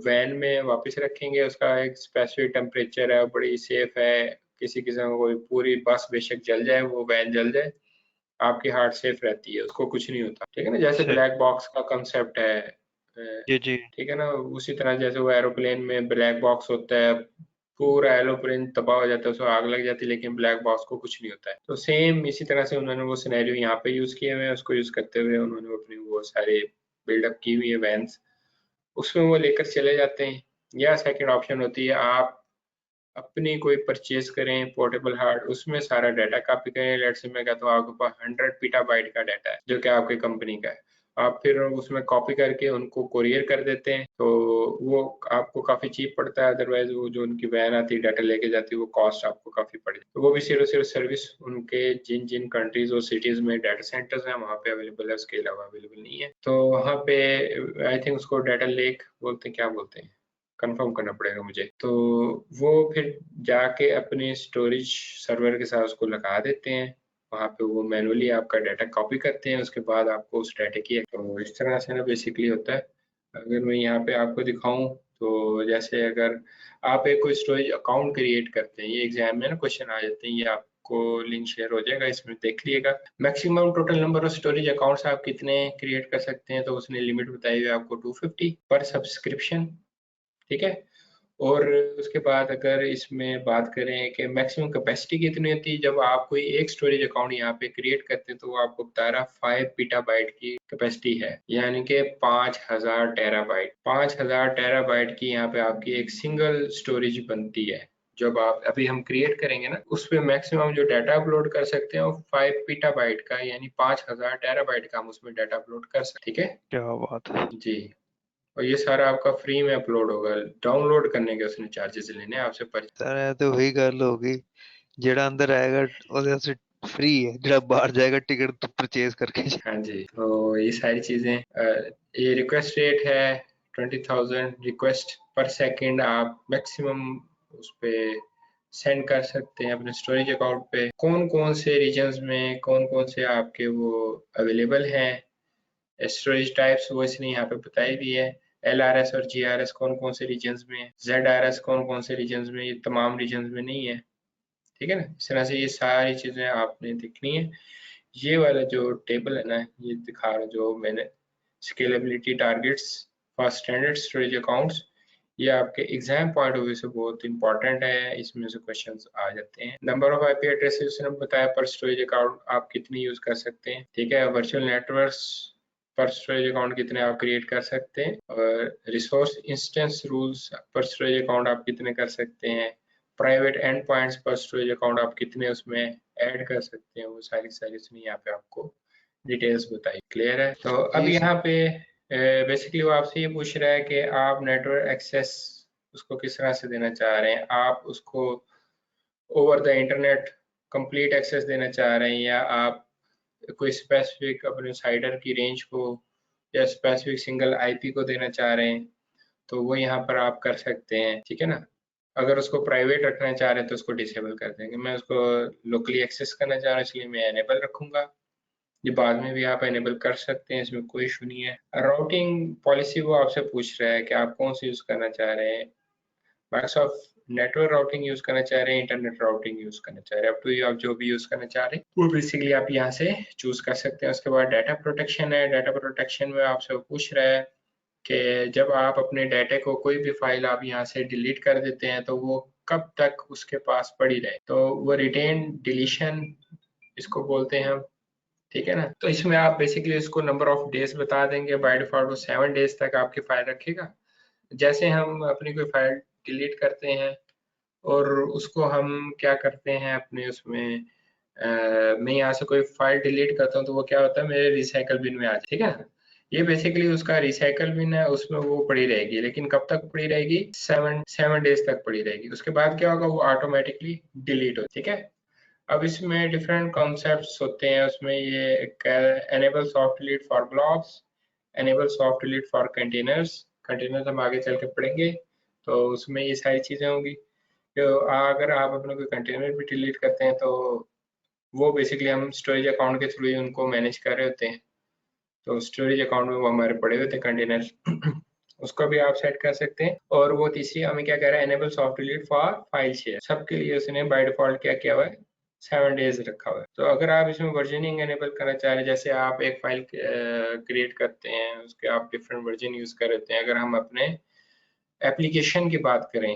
A: वैन में वापस रखेंगे। उसका एक स्पेसिफिक टेम्परेचर है, बड़ी सेफ है, किसी किस्म का कोई पूरी बस बेशक जल जाए, वो वैन जल जाए, आपकी हार्ट सेफ रहती है, उसको कुछ नहीं होता, ठीक है ना। जैसे
B: अच्छा।
A: ब्लैक बॉक्स का कंसेप्ट है,
B: जी जी।
A: ठीक है ना, उसी तरह जैसे वो एरोप्लेन में ब्लैक बॉक्स होता है, पूरा एरोप्लेन तबाह हो जाता है, उसको आग लग जाती है, लेकिन ब्लैक बॉक्स को कुछ नहीं होता है। तो सेम इसी तरह से उन्होंने वो सिनेरियो यहाँ पे यूज किए हुए हैं, उसको यूज करते हुए उन्होंने अपनी वो सारे बिल्डअप की हुई है वैन्स, उसमें वो लेकर चले जाते हैं। या सेकेंड ऑप्शन होती है, आप अपनी कोई परचेज करें पोर्टेबल हार्ड, उसमें सारा डाटा कॉपी करें। लेट से मैं कहता हूँ आपके पास 100 पीटाबाइट का डाटा है जो कि आपकी कंपनी का है, आप फिर उसमें कॉपी करके उनको कोरियर कर देते हैं, तो वो आपको काफी चीप पड़ता है। अदरवाइज वो जो उनकी वैन आती है डाटा लेके जाती है, वो कॉस्ट आपको काफी पड़ जाती है। तो वो भी सिर्फ सर्विस उनके जिन जिन कंट्रीज और सिटीज में डाटा सेंटर्स हैं वहाँ पे अवेलेबल है, उसके अलावा अवेलेबल नहीं है। तो वहाँ पे आई थिंक उसको डाटा लेक बोलते हैं, क्या बोलते हैं, कंफर्म करना पड़ेगा मुझे। तो वो फिर जाके अपने स्टोरेज सर्वर के साथ उसको लगा देते हैं, वहाँ पे वो मैनुअली आपका डाटा कॉपी करते हैं, उसके बाद आपको उस डाटा की, तो इस तरह से ना बेसिकली होता है। अगर मैं यहाँ पे आपको दिखाऊं, तो जैसे अगर आप एक कोई स्टोरेज अकाउंट क्रिएट करते हैं, ये एग्जाम में ना क्वेश्चन आ जाते हैं, ये आपको लिंक शेयर हो जाएगा, इसमें देख लिएगा। Maximum total number of storage accounts आप कितने क्रिएट कर सकते हैं, तो उसने लिमिट बताई हुई है आपको 250 पर सब्सक्रिप्शन, ठीक है। और उसके बाद अगर इसमें बात करें कि मैक्सिमम कैपेसिटी कितनी होती है, जब आप कोई एक स्टोरेज अकाउंट यहाँ पे क्रिएट करते हैं तो वो आपको बता रहा 5 पीटाबाइट की कैपेसिटी है, यानी कि 5000 टेराबाइट। 5000 टेराबाइट की यहाँ पे आपकी एक सिंगल स्टोरेज बनती है। जब आप अभी हम क्रिएट करेंगे ना, उस पे मैक्सिमम जो डाटा अपलोड कर सकते हैं वो 5 पीटाबाइट का, यानी 5000 टेराबाइट का हम उसमें डाटा अपलोड कर सकते हैं, ठीक है
B: क्या बात है।
A: जी। और ये सारा आपका फ्री में अपलोड होगा, डाउनलोड करने के उसने चार्जेस लेने हैं आपसे पर।
B: सर ਇਹ ਤੇ ਉਹੀ ਗੱਲ ਹੋ गई, ਜਿਹੜਾ अंदर आएगा ਉਹਦੇ ਵਾਸਤੇ फ्री है, ਜਿਹੜਾ बाहर जाएगा टिकट तो परचेज करके
A: हाँ जी, तो ये सारी चीजें ये रिक्वेस्ट रेट है 20,000 रिक्वेस्ट पर सेकंड, आप मैक्सिमम उस पे सेंड कर सकते हैं अपने स्टोरेज अकाउंट पे। कौन कौन से रीजन्स में कौन कौन से आपके वो अवेलेबल हैं, स्टोरेज टाइप्स वो इसने यहाँ पे बताई भी है। LRS और GRS कौन कौन से रीजन्स में है, ZRS कौन कौन से रीजन्स में, ये तमाम रीजन्स में नहीं है, ठीक है ना। इस तरह से ये सारी चीजें आपने देखनी है। ये वाला जो टेबल है ना, ये दिखा रहा जो मैंने, scalability targets for standard storage accounts, ये आपके एग्जाम पॉइंट ऑफ व्यू से बहुत इंपॉर्टेंट है, इसमें से क्वेश्चंस आ जाते हैं। नंबर ऑफ आईपी एड्रेसेस ने बताया पर स्टोरेज अकाउंट आप कितनी यूज कर सकते हैं, ठीक है। वर्चुअल नेटवर्क्स पर स्टोरेज अकाउंट कितने आप क्रिएट कर सकते हैं, और रिसोर्स इंस्टेंस रूल्स पर स्टोरेज अकाउंट आप कितने कर सकते हैं, प्राइवेट एंड पॉइंट्स पर स्टोरेज अकाउंट आप कितने उसमें ऐड कर सकते हैं, वो सारी उसने यहाँ पे आपको डिटेल्स बताई। क्लियर है। तो अब
B: जी
A: यहाँ
B: सर।
A: पे बेसिकली वो आपसे ये पूछ रहा है कि आप नेटवर्क एक्सेस उसको किस तरह से देना चाह रहे हैं, आप उसको over the internet complete access देना चाह रहे हैं, या आप कोई स्पेसिफिक अपने साइडर की रेंज को या स्पेसिफिक सिंगल आईपी को देना चाह रहे हैं, तो वो यहाँ पर आप कर सकते हैं, ठीक है ना। अगर उसको प्राइवेट रखना चाह रहे हैं तो उसको डिसेबल कर देंगे। मैं उसको लोकली एक्सेस करना चाह रहा हूँ इसलिए मैं एनेबल रखूंगा, ये बाद में भी आप एनेबल कर सकते हैं, इसमें कोई इशू नहीं है। राउटिंग पॉलिसी वो आपसे पूछ रहा है कि आप कौन सी यूज करना चाह रहे हैं, माइक्रोसॉफ्ट नेटवर्क राउटिंग यूज करना चाह रहे हैं, इंटरनेट राउटिंग यूज करना चाह रहे हैं, अप टू यू, आप जो भी यूज करना चाह रहे हैं वो बेसिकली आप यहाँ से चूज कर सकते हैं। उसके बाद डाटा प्रोटेक्शन है। डाटा प्रोटेक्शन में आपसे वो पूछ रहा है कि जब आप अपने डाटा को कोई भी फाइल आप यहाँ से डिलीट कर देते हैं तो वो कब तक उसके पास पड़ी रहे, तो वो रिटेन डिलीशन इसको बोलते हैं हम, ठीक है ना। तो इसमें आप बेसिकली इसको नंबर ऑफ डेज बता देंगे, बाय डिफॉल्ट वो 7 डेज तक आपकी फाइल रखेगा। जैसे हम अपनी कोई फाइल डिलीट करते हैं और उसको हम क्या करते हैं अपने उसमें मैं यहाँ से कोई फाइल डिलीट करता हूँ तो वो क्या होता है मेरे रिसाइकल बिन में आ जाए, ठीक है। ये बेसिकली उसका रिसाइकल बिन है, उसमें वो पड़ी रहेगी, लेकिन कब तक पड़ी रहेगी, 7 डेज तक पड़ी रहेगी। उसके बाद क्या होगा, वो ऑटोमेटिकली डिलीट हो, ठीक है। अब इसमें डिफरेंट कॉन्सेप्ट्स होते हैं, उसमें ये enable soft delete for blocks, enable soft delete for containers, containers हम आगे चल के पढ़ेंगे, तो उसमें ये सारी चीजें होंगी। तो अगर आप अपने कोई कंटेनर भी डिलीट करते हैं तो वो बेसिकली हम स्टोरेज अकाउंट के थ्रू ही उनको मैनेज कर रहे होते हैं, तो स्टोरेज अकाउंट में वो हमारे पड़े हुए थे कंटेनर उसको भी आप सेट कर सकते हैं। और वो तीसरी हमें क्या कह रहा है, enable soft delete for file share, सबके लिए उसने बाय डिफॉल्ट क्या किया हुआ है, 7 डेज रखा हुआ है। तो अगर आप इसमें वर्जनिंग एनेबल करना चाह रहे हैं, जैसे आप एक फाइल क्रिएट करते हैं उसके आप डिफरेंट वर्जन यूज कर रहे हैं, अगर हम अपने एप्लीकेशन की बात करें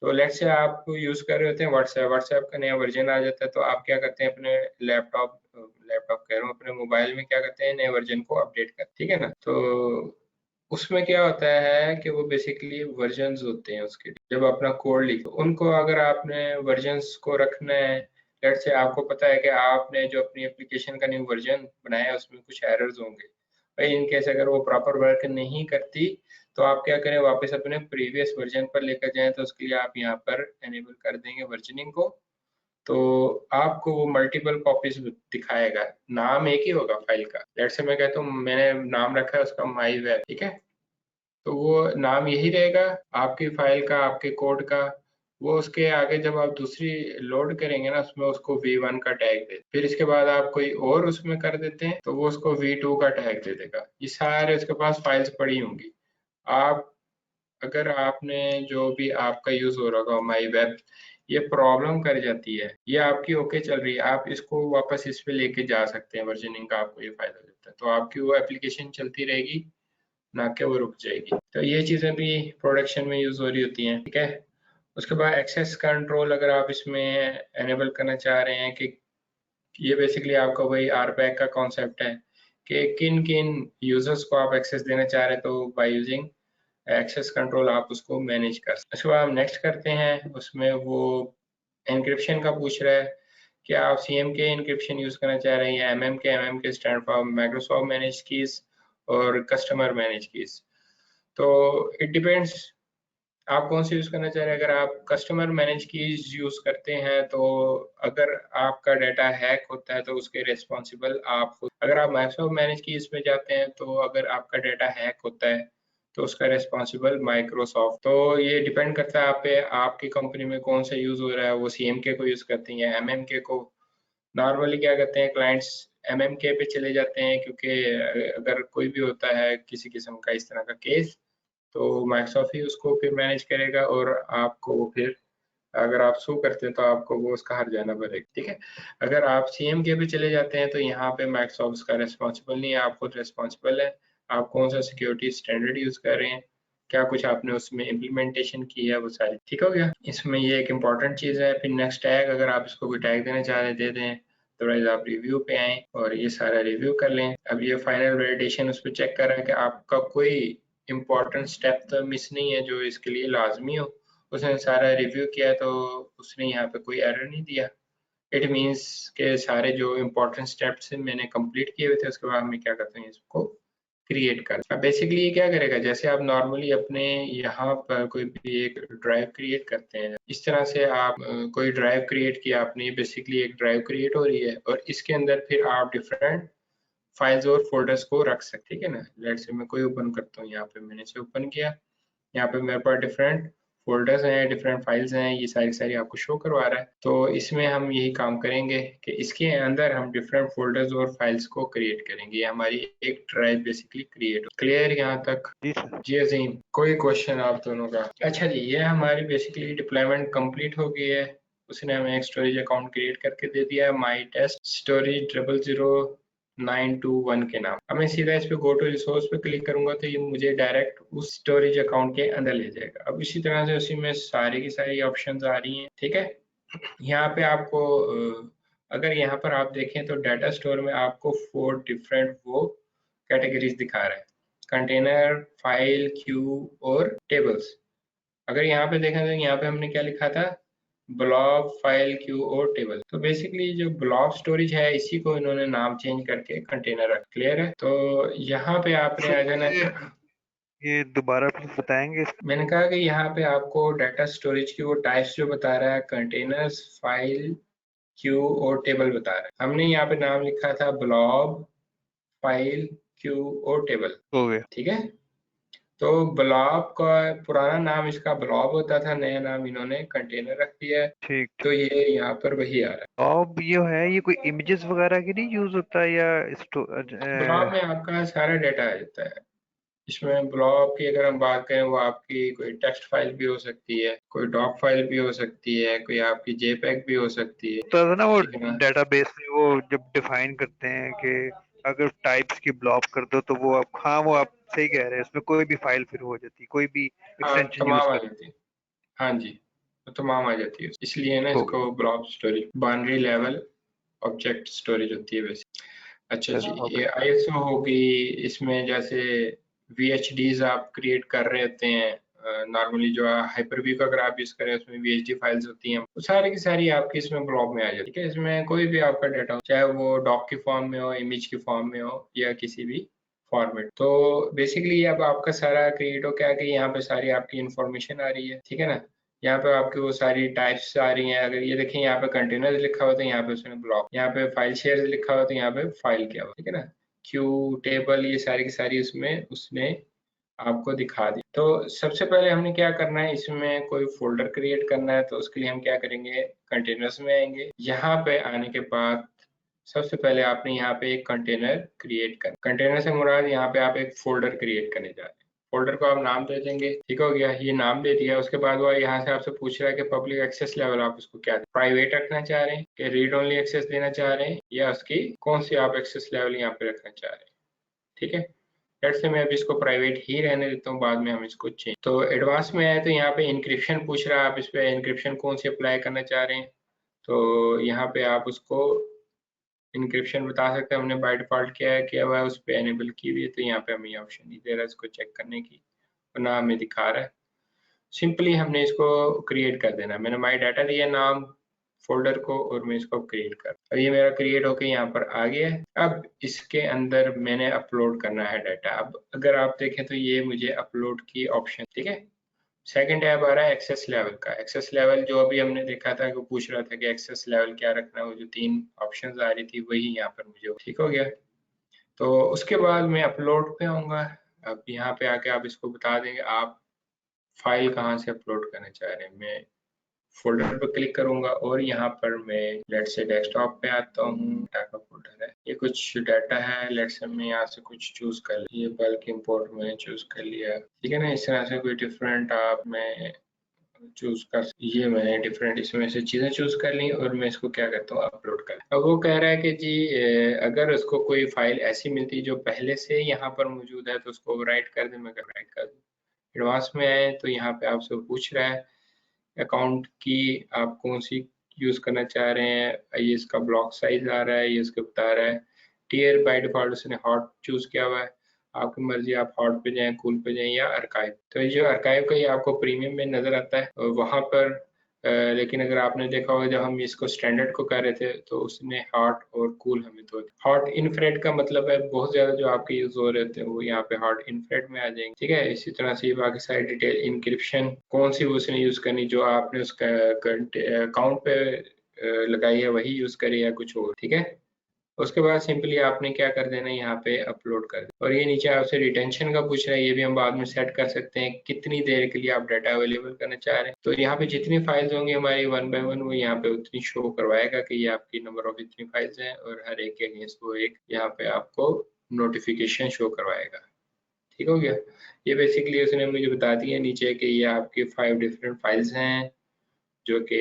A: तो लेट्स से आप यूज कर रहे होते हैं व्हाट्सएप, व्हाट्सएप का नया वर्जन आ जाता है तो आप क्या करते हैं अपने लैपटॉप लैपटॉप कह रहा हूँ अपने मोबाइल में क्या करते हैं, नए वर्जन को अपडेट कर, ठीक है ना। तो उसमें क्या होता है कि वो बेसिकली वर्जन्स होते हैं उसके, जब अपना कोड लिखो उनको अगर आपने वर्जन्स को रखना है, लेट्स से आपको पता है कि आपने जो अपनी एप्लीकेशन का न्यू वर्जन बनाया है उसमें कुछ एरर्स होंगे भाई, इन केस अगर वो प्रॉपर वर्क नहीं करती तो आप क्या करें, वापस अपने प्रीवियस वर्जन पर लेकर जाएं, तो उसके लिए आप यहाँ पर एनेबल कर देंगे वर्जनिंग को, तो आपको वो मल्टीपल कॉपीज दिखाएगा, नाम एक ही होगा फाइल का। लेट्स से मैं कहता हूँ मैंने नाम रखा है उसका माई वेब, ठीक है, तो वो नाम यही रहेगा आपकी फाइल का, आपके कोड का। वो उसके आगे जब आप दूसरी लोड करेंगे ना उसमें उसको V1 का टैग दे, फिर इसके बाद आप कोई और उसमें कर देते हैं तो वो उसको V2 का टैग दे देगा। ये सारे उसके पास फाइल्स पड़ी होंगी। आप अगर आपने जो भी आपका यूज हो रहा होगा माई वेब, ये प्रॉब्लम कर जाती है, ये आपकी ओके चल रही है, आप इसको वापस इस पे लेके जा सकते हैं, वर्जनिंग का आपको ये फायदा देता है, तो आपकी वो एप्लीकेशन चलती रहेगी, ना कि वो रुक जाएगी। तो ये चीजें भी प्रोडक्शन में यूज हो रही होती हैं, ठीक है। उसके बाद एक्सेस कंट्रोल अगर आप इसमें एनेबल करना चाह रहे हैं कि ये बेसिकली आपका वही आरबैक का कॉन्सेप्ट है कि किन किन यूजर्स को आप एक्सेस देना चाह रहे हैं, तो बाय यूजिंग एक्सेस कंट्रोल आप उसको मैनेज कर सकते हैं। उसके बाद हम नेक्स्ट करते हैं, उसमें वो एनक्रिप्शन का पूछ रहा है कि आप CMK एनक्रिप्शन यूज करना चाह रहे हैं या MMK stand for Microsoft manage keys और कस्टमर मैनेज कीज। तो इट डिपेंड्स आप कौन सी यूज करना चाह रहे हैं। अगर आप कस्टमर मैनेज कीज यूज करते हैं तो अगर आपका डाटा हैक होता है तो उसके रिस्पॉन्सिबल आप, अगर आप माइक्रोसॉफ्ट मैनेज कीज में जाते हैं तो अगर आपका डाटा हैक होता है तो उसका रिस्पॉन्सिबल माइक्रोसॉफ्ट। तो ये डिपेंड करता है आप पे, आपकी कंपनी में कौन सा यूज हो रहा है, वो CMK को यूज करते हैं या MMK को। नॉर्मली क्या करते हैं क्लाइंट्स, MMK पे चले जाते हैं, क्योंकि अगर कोई भी होता है किसी किस्म का इस तरह का केस तो माइक्रोसॉफ्ट ही उसको फिर मैनेज करेगा, और आपको फिर अगर आप सू करते हैं तो आपको वो उसका हर जाना पड़ेगा, ठीक है। अगर आप CMK पे चले जाते हैं तो यहाँ पे माइक्रोसॉफ्ट का रिस्पॉन्सिबल नहीं है, आप खुद रिस्पॉन्सिबल है, आप कौन सा सिक्योरिटी स्टैंडर्ड यूज कर रहे हैं, क्या कुछ आपने उसमें इम्प्लीमेंटेशन की है, वो सारी ठीक हो गया। इसमें ये एक इम्पॉर्टेंट चीज़ है। फिर नेक्स्ट टैग, अगर आप इसको कोई टैग देना चाह रहे हैं दे दें, अदरवाइज आप रिव्यू पे आएँ और ये सारा रिव्यू कर लें। अब ये फाइनल वैलिडेशन उस पर चेक कर रहा है कि आपका कोई इम्पॉर्टेंट स्टेप तो मिस नहीं है जो इसके लिए लाजमी हो। उसने सारा रिव्यू किया तो उसने यहाँ पे कोई एरर नहीं दिया। इट मीन्स के सारे जो इम्पोर्टेंट स्टेप्स मैंने कंप्लीट किए हुए थे, उसके बाद मैं क्या करता हूँ इसको क्रिएट कर। अब बेसिकली ये क्या करेगा, जैसे आप नॉर्मली अपने यहाँ पर कोई भी एक ड्राइव क्रिएट करते हैं, इस तरह से आप कोई ड्राइव क्रिएट किया आपने, बेसिकली एक ड्राइव क्रिएट हो रही है और इसके अंदर फिर आप डिफरेंट फाइल्स और फोल्डर्स को रख सकते, ठीक है ना। लेट्स से मैं कोई ओपन करता हूँ, यहाँ पे मैंने इसे ओपन किया, यहाँ पे मेरे पास डिफरेंट फोल्डर्स हैं, डिफरेंट फाइल्स हैं, ये सारी सारी आपको शो करवा रहा है। तो इसमें हम यही काम करेंगे कि इसके अंदर हम डिफरेंट फोल्डर्स और फाइल्स को क्रिएट करेंगे। ये हमारी एक ड्राइव बेसिकली क्रिएट। क्लियर यहाँ तक?
B: जी सर।
A: जी अजीम, कोई क्वेश्चन आप दोनों का? अच्छा जी, ये हमारी बेसिकली डिप्लॉयमेंट कंप्लीट हो गई है। उसने हमें एक स्टोरेज अकाउंट क्रिएट करके दे दिया है, माई टेस्ट स्टोरेज 00921 के नाम। अब मैं सीधा इस पे गो टू रिसोर्स पे क्लिक करूंगा तो ये मुझे डायरेक्ट उस स्टोरेज अकाउंट के अंदर ले जाएगा। अब इसी तरह से उसी में सारी की सारी ऑप्शंस आ रही हैं, ठीक है। यहाँ पे आपको अगर यहाँ पर आप देखें तो डाटा स्टोर में आपको 4 डिफरेंट वो कैटेगरीज दिखा रहा है, कंटेनर, फाइल, क्यू और टेबल्स। अगर यहाँ पे देखें तो यहाँ पे हमने क्या लिखा था, ब्लॉब, फाइल, क्यू और टेबल। तो बेसिकली जो ब्लॉब स्टोरेज है इसी को इन्होंने नाम चेंज करके कंटेनर रख। क्लियर है? तो यहाँ पे आपने आ जाना
B: ये
A: है।
B: ये दोबारा प्लीज बताएंगे?
A: मैंने कहा कि यहाँ पे आपको डाटा स्टोरेज की वो टाइप्स जो बता रहा है, कंटेनर्स, फाइल, क्यू और टेबल बता रहा है। हमने यहाँ पे नाम लिखा था ब्लॉब, फाइल, क्यू और टेबल,
B: हो गया।
A: ठीक है। तो ब्लॉब का पुराना नाम इसका ब्लॉब होता था, नया नाम इन्होंने कंटेनर रख दिया है।
B: ठीक
A: तो
B: ठीक।
A: ये यहाँ पर वही आ रहा
B: अब ये है, ये कोई इमेजेस वगैरह की नहीं यूज होता है या
A: है। ब्लॉब में आपका सारा डाटा आ जाता है। इसमें ब्लॉब की अगर हम बात करें, वो आपकी कोई टेक्स्ट फाइल भी हो सकती है, कोई डॉक फाइल भी हो सकती है, कोई आपकी जेपैग भी हो सकती है,
B: होता था ना वो
A: ठीक है ना।
B: डेटाबेस में, वो जब डिफाइन करते हैं कि अगर टाइप्स की ब्लॉक कर दो तो वो आप, हाँ वो आप सही कह रहे हैं, उसमें कोई भी फाइल फिर हो जाती, कोई भी
A: हाँ,
B: एक्सटेंशन यूज
A: तमाम आ
B: कर।
A: जाती है। हाँ जी, तो तमाम आ जाती है, इसलिए ना
B: हो गया।
A: इसको blob storage, binary level object storage होती है वैसे। अच्छा जी, ये
B: ओके।
A: आईएसओ होगी। इसमें जैसे वीएचडीज आप क्रिएट कर रहे होते हैं, नॉर्मली जो हाइपर व्यू का अगर आप यूज करें उसमें वीएचडी फाइल्स होती हैं, वो सारी की सारी आपकी इसमें ब्लॉक में आ जाती है, ठीक है। इसमें कोई भी आपका डाटा हो, चाहे वो डॉक की फॉर्म में हो, इमेज की फॉर्म में हो या किसी भी फॉर्मेट। तो बेसिकली अब आपका सारा क्रिएट हो क्या कि यहाँ पे सारी आपकी इंफॉर्मेशन आ रही है, ठीक है ना। यहाँ पे आपकी वो सारी टाइप्स आ रही हैं। अगर ये देखें यहाँ पे कंटेनर्स लिखा हुआ था, यहाँ पे उसने ब्लॉक, यहाँ पे फाइल शेयर लिखा हुआ था, यहाँ पे फाइल किया हुआ, ठीक है ना। क्यू, टेबल, ये सारी की सारी उसमें उसने आपको दिखा दी। तो सबसे पहले हमने क्या करना है, इसमें कोई फोल्डर क्रिएट करना है। तो उसके लिए हम क्या करेंगे, कंटेनर्स में आएंगे। यहाँ पे आने के बाद सबसे पहले आपने यहाँ पे एक कंटेनर क्रिएट कर, कंटेनर से मुराद यहाँ पे आप एक फोल्डर क्रिएट करने जा रहे हैं। फोल्डर को आप नाम दे देंगे, ठीक हो गया। ये नाम दे दिया, उसके बाद वो यहाँ से आपसे पूछ रहा है कि पब्लिक एक्सेस लेवल आप उसको क्या, प्राइवेट रखना चाह रहे हैं कि रीड ओनली एक्सेस देना चाह रहे हैं, या उसकी कौन सी आप एक्सेस लेवल यहाँ पे रखना चाह रहे हैं, ठीक है। लेट्स से मैं अभी इसको प्राइवेट ही रहने देता हूँ, बाद में हम इसको चेंज। तो एडवांस में आए तो यहाँ पे इंक्रिप्शन पूछ रहा है, आप इस पे इंक्रिप्शन कौन सी अप्लाई करना चाह रहे हैं। तो यहाँ पे आप उसको इंक्रिप्शन बता सकते हैं। हमने बाय डिफॉल्ट किया हुआ है, उस पर एनेबल की हुई है, तो यहाँ पे हमें ये ऑप्शन नहीं दे रहा है इसको चेक करने की, वरना हमें दिखा रहा है। सिंपली हमने इसको क्रिएट कर देना। मैंने माई डाटा दिया नाम फोल्डर को, और मैं इसको क्रिएट कर, अब ये मेरा क्रिएट होके यहाँ पर आ गया है। अब इसके अंदर मैंने अपलोड करना है डाटा। अब अगर आप देखें तो ये मुझे अपलोड की ऑप्शन, ठीक है। सेकंड टैब आ रहा है एक्सेस लेवल का। एक्सेस लेवल जो अभी हमने देखा था कि पूछ रहा था कि एक्सेस लेवल क्या रखना है, वो जो 3 ऑप्शंस आ रही थी वही यहाँ पर मुझे ठीक हो गया। तो उसके बाद मैं अपलोड पे आऊंगा। अब यहाँ पे आके आप इसको बता देंगे आप फाइल कहाँ से अपलोड करना चाह रहे हैं। मैं फोल्डर पर क्लिक करूंगा और यहाँ पर मैं लेट से डेस्कटॉप पे आता हूँ, डाटा फोल्डर है, ये कुछ डाटा है। लेट से मैं यहाँ से कुछ चूज कर लिया, ये बल्क इंपोर्ट मैंने चूज कर लिया, ठीक है ना। इस तरह से कोई डिफरेंट आप मैं चूज कर, ये मैंने डिफरेंट इसमें से चीजें चूज कर ली और मैं इसको क्या करता हूँ अपलोड कर। अब वो कह रहा है कि जी अगर उसको कोई फाइल ऐसी मिलती जो पहले से यहाँ पर मौजूद है तो उसको राइट कर दे। मैं राइट कर दूँ, एडवांस में आए तो यहाँ पे आपसे पूछ रहा है अकाउंट की आप कौन सी यूज़ करना चाह रहे हैं, ये इसका ब्लॉक साइज आ रहा है, ये इसको बता रहा है। टियर बाय डिफ़ॉल्ट उसने हॉट चूज़ किया हुआ है, आपकी मर्ज़ी आप हॉट पे जाएँ, कूल पे जाएँ या आर्काइव। तो ये जो आर्काइव का ये आपको प्रीमियम में नज़र आता है वहाँ पर लेकिन अगर आपने देखा होगा जब हम इसको स्टैंडर्ड को कर रहे थे तो उसने हॉट और कूल हमें दो। हॉट इन्फ्रारेड का मतलब है बहुत ज़्यादा जो आपके यूज़ हो रहे थे वो यहाँ पे हॉट इन्फ्रारेड में आ जाएंगे, ठीक है। इसी तरह से बाकी सारी डिटेल इंक्रिप्शन कौन सी उसने यूज़ करनी, जो आपने उसका अकाउंट पे लगाई है वही यूज़ करी या कुछ और, ठीक है। उसके बाद सिंपली आपने क्या कर देना है यहाँ पे अपलोड कर देना। और ये नीचे आपसे रिटेंशन का पूछ रहा है, ये भी हम बाद में सेट कर सकते हैं कितनी देर के लिए आप डाटा अवेलेबल करना चाह रहे हैं। तो यहाँ पे जितनी फाइल्स होंगी हमारी 1 बाय 1 वो यहाँ पे उतनी शो करवाएगा कि ये आपकी नंबर ऑफ इतनी फाइल्स हैं और हर एक के अगेंस्ट वो एक यहाँ पे आपको नोटिफिकेशन शो करवाएगा। ठीक हो गया। ये बेसिकली उसने मुझे बता दिया नीचे कि ये आपकी 5 डिफरेंट फाइल्स हैं जो कि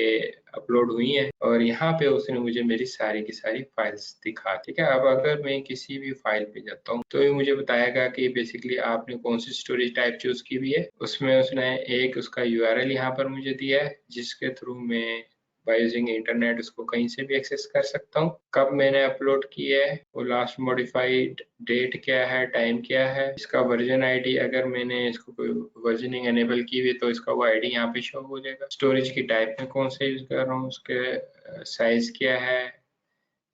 A: अपलोड हुई है और यहाँ पे उसने मुझे मेरी सारी की सारी फाइल्स दिखा, ठीक है। अब अगर मैं किसी भी फाइल पे जाता हूँ तो ये मुझे बताएगा कि बेसिकली आपने कौन सी स्टोरेज टाइप चूज की हुई है। उसमें उसने एक उसका यूआरएल यहाँ पर मुझे दिया है जिसके थ्रू मैं बाय यूजिंग इंटरनेट उसको कहीं से भी एक्सेस कर सकता हूँ। कब मैंने अपलोड किया है, वो लास्ट मॉडिफाइड डेट क्या है, टाइम क्या है, इसका वर्जन आईडी, अगर मैंने इसको कोई वर्जनिंग एनेबल की हुई तो इसका वो आईडी यहाँ पे शो हो जाएगा। स्टोरेज की टाइप में कौन सा यूज कर रहा हूँ, उसके साइज क्या है,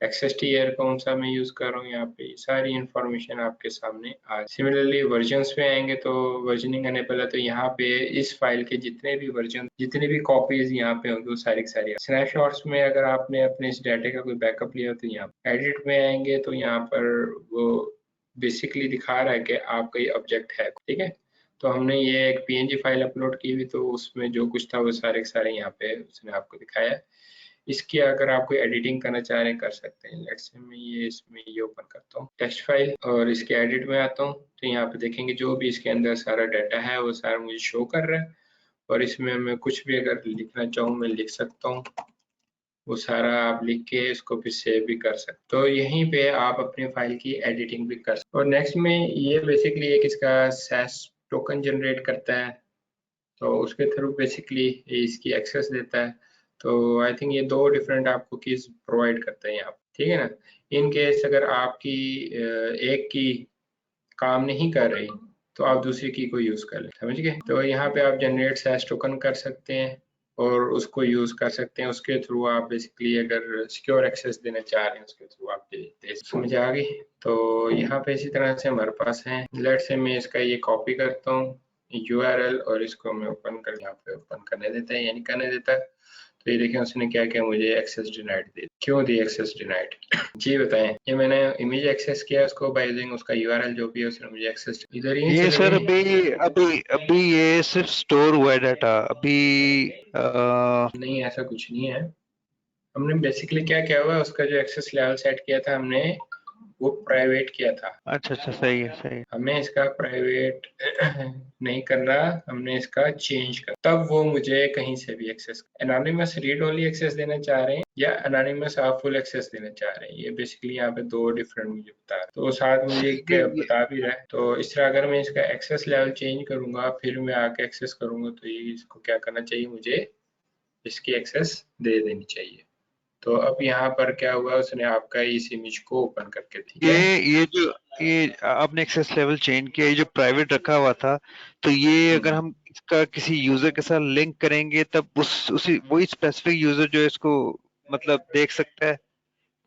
A: एक्सेस टीयर कौन सा मैं यूज कर रहा हूँ, यहाँ पे सारी इंफॉर्मेशन आपके सामने आ। सिमिलरली वर्जन्स पे आएंगे तो वर्जनिंग एनेबल है तो यहाँ पे इस फाइल के जितने भी वर्जन जितने भी कॉपीज यहाँ पे होंगे वो सारी की सारी। स्नैपशॉट्स में अगर आपने अपने इस डाटा का कोई बैकअप लिया तो यहाँ एडिट में आएंगे तो यहाँ पर वो बेसिकली दिखा रहा है कि आपका ये ऑब्जेक्ट है, ठीक है। तो हमने ये एक पीएनजी फाइल अपलोड की हुई तो उसमें जो कुछ था वो सारे के सारे यहाँ पे उसने आपको दिखाया है। इसकी अगर आप कोई एडिटिंग करना चाह रहे हैं कर सकते हैं। लेट्स से मैं ये इसमें ये ओपन करता हूँ टेक्स्ट फाइल और इसके एडिट में आता हूँ तो यहाँ पे देखेंगे जो भी इसके अंदर सारा डाटा है वो सारा मुझे शो कर रहा है और इसमें मैं कुछ भी अगर लिखना चाहूँ मैं लिख सकता हूँ, वो सारा आप लिख के इसको फिर सेव भी कर सकते। तो यहीं पे आप अपने फाइल की एडिटिंग भी कर सकते। और नेक्स्ट में ये बेसिकली एक इसका सैस टोकन जनरेट करता है तो उसके थ्रू बेसिकली इसकी एक्सेस देता है। तो आई थिंक ये दो डिफरेंट आपको कीज प्रोवाइड करते हैं यहाँ, ठीक है ना। इन केस अगर आपकी एक की काम नहीं कर रही तो आप दूसरी की को यूज कर लें, समझ गए। तो यहाँ पे आप जनरेट सैस टोकन कर सकते हैं और उसको यूज कर सकते हैं। उसके थ्रू आप बेसिकली अगर सिक्योर एक्सेस देना चाह रहे हैं उसके थ्रू आप दे समझ आ गई। तो यहाँ पे इसी तरह से हमारे पास है, लेट से मैं इसका ये कॉपी करता हूँ यूआरएल और इसको मैं ओपन कर यहाँ पे ओपन करने देता है यानी करने देता है। तो ये देखें उसने क्या किया, मुझे एक्सेस डिनाइड दे, क्यों दी एक्सेस डिनाइड जी बताएं। ये मैंने इमेज एक्सेस किया उसको बाय यूजिंग उसका यूआरएल जो भी है उसने मुझे एक्सेस इधर ही
B: ये
A: चले
B: सर
A: गए।
B: अभी अभी अभी ये सिर्फ स्टोर हुआ है डाटा अभी
A: नहीं ऐसा कुछ नहीं है। हमने बेसिकली क्या किया हुआ है उसका जो एक्सेस लेवल सेट किया था हमने वो प्राइवेट किया था।
B: अच्छा अच्छा सही है सही है।
A: हमें इसका प्राइवेट नहीं करना, हमने इसका चेंज कर तब वो मुझे कहीं से भी access anonymous read only access देना चाह रहे हैं या एनोनिमस आप फुल एक्सेस देना चाह रहे हैं। ये बेसिकली यहाँ पे दो डिफरेंट मुझे बता रहा है तो साथ मुझे
B: ये
A: बता भी रहा है। तो इस तरह अगर मैं इसका एक्सेस लेवल चेंज करूंगा फिर मैं आके एक्सेस करूंगा तो ये इसको क्या करना चाहिए, मुझे इसकी एक्सेस दे देनी चाहिए। तो अब यहाँ पर क्या हुआ उसने आपका इस इमेज को ओपन करके, ठीक है।
B: ये जो ये आपने एक्सेस लेवल चेंज किया, ये जो प्राइवेट रखा हुआ था, तो ये अगर हम इसका किसी यूजर के साथ लिंक करेंगे तब उसी वही स्पेसिफिक यूजर जो है इसको मतलब देख सकता है,